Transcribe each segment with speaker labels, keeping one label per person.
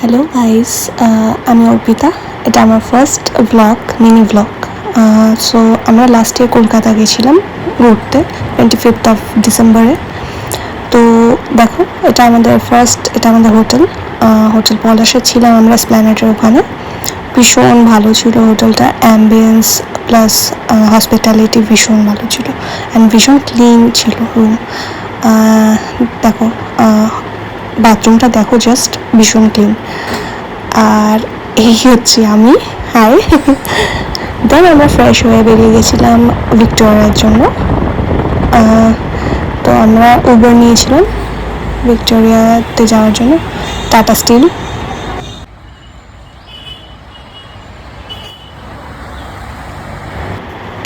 Speaker 1: Hello guys, আমি অর্পিতা। এটা আমার first blog, mini blog. So আমরা লাস্ট ইয়ার কলকাতা গেছিলাম ঘুরতে 25th ডিসেম্বরে। তো দেখো, এটা আমাদের হোটেল পলাশে ছিলাম আমরা স্প্ল্যানেডের ওখানে। ভীষণ ভালো ছিল হোটেলটা, অ্যাম্বিয়েন্স প্লাস হসপিটালিটি ভীষণ ভালো ছিল অ্যান্ড ভীষণ ক্লিন ছিল রুম। দেখো, বাথরুমটা দেখো, জাস্ট ভীষণ ক্লিন। আর এই হচ্ছে আমি, হাই। দেন আমরা ফ্রেশ হয়ে বেরিয়ে গেছিলাম ভিক্টোরিয়ার জন্য। তো আমরা উবার নিয়েছিলাম ভিক্টোরিয়াতে যাওয়ার জন্য, টাটা স্টিল।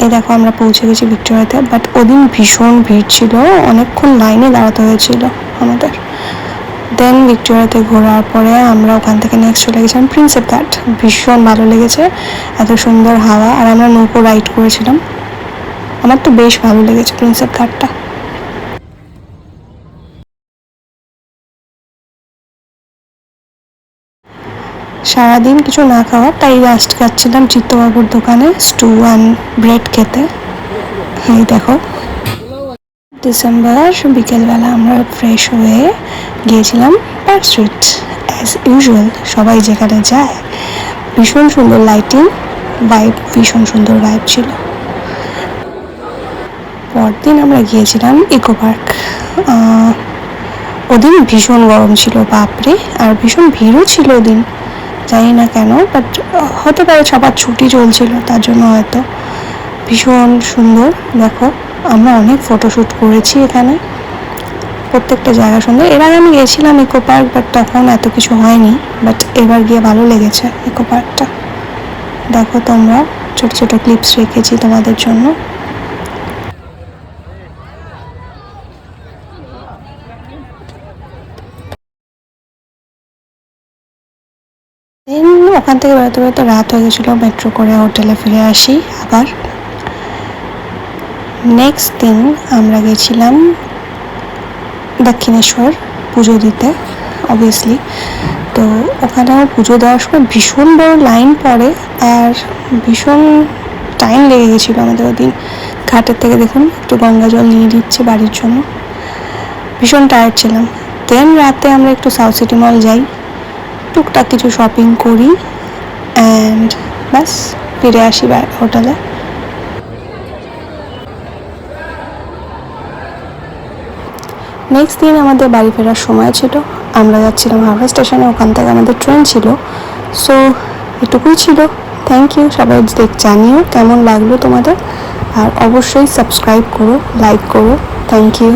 Speaker 1: এই দেখো, আমরা পৌঁছে গেছি ভিক্টোরিয়াতে, বাট ওদিন ভীষণ ভিড় ছিল, অনেকক্ষণ লাইনে দাঁড়াতে হয়েছিল আমাদের। দেন ভিক্টোরিয়াতে ঘোরার পরে আমরা ওখান থেকে নেক্সট চলে গেছিলাম প্রিন্সেপ ঘাট। ভীষণ ভালো লেগেছে, এত সুন্দর হাওয়া, আর আমরা নৌকো রাইড করেছিলাম। আমার তো বেশ ভালো লেগেছে প্রিন্সেপ ঘাটটা। সারাদিন কিছু না খাওয়া, তাই লাস্ট খাচ্ছিলাম চিত্তবাবুর দোকানে স্টু অ্যান্ড ব্রেড খেতে। এই দেখো, ডিসেম্বর বিকেলবেলা আমরা ফ্রেশ হয়ে গিয়েছিলাম পার্ক স্ট্রিট, অ্যাজ ইউজুয়াল সবাই যেখানে যায়। ভীষণ সুন্দর লাইটিং, ভীষণ সুন্দর ভাইব ছিল। পরদিন আমরা গিয়েছিলাম ইকো পার্ক। ওদিন ভীষণ গরম ছিল, বাপরে, আর ভীষণ ভিড়ও ছিল ওদিন, জানি না কেন, বাট হতে পারে সবার ছুটি চলছিল তার জন্য হয়তো। ভীষণ সুন্দর, দেখো আমরা অনেক ফটোশ্যুট করেছি এখানে, প্রত্যেকটা জায়গা সুন্দর। এর আগে আমি গেছিলাম ইকো পার্ক, বাট তখন এত কিছু হয়নি, বাট এবার গিয়ে ভালো লেগেছে ইকো পার্কটা। দেখো তোমরা, ছোট ছোট ক্লিপস রেখেছি তোমাদের জন্য। দেন ওখান থেকে বেরোতে বেরোতে রাত হয়ে গেছিলো, মেট্রো করে হোটেলে ফিরে আসি আবার। নেক্সট দিন আমরা গেছিলাম দক্ষিণেশ্বর পুজো দিতে, অবভিয়াসলি। তো ওখানে আমার পুজো দেওয়ার সময় ভীষণ বড় লাইন পড়ে, আর ভীষণ টাইম লেগে গেছিলো আমাদের ওদিন। ঘাটের থেকে দেখুন একটু গঙ্গা জল নিয়ে দিচ্ছে বাড়ির জন্য, ভীষণ টায়ার্ড ছিলাম। দেন রাতে আমরা একটু সাউথ সিটি মল যাই, টুকটাক কিছু শপিং করি, অ্যান্ড ব্যাস ফিরে আসি হোটেলে। নেক্সট দিন আমাদের বাড়ি ফেরার সময় ছিল, আমরা যাচ্ছিলাম হাওড়া স্টেশনে, ওখান থেকে আমাদের ট্রেন ছিল। সো এটুকুই ছিল। থ্যাংক ইউ, সবাই জানিও কেমন লাগলো তোমাদের, আর অবশ্যই সাবস্ক্রাইব করো, লাইক করো। Thank you.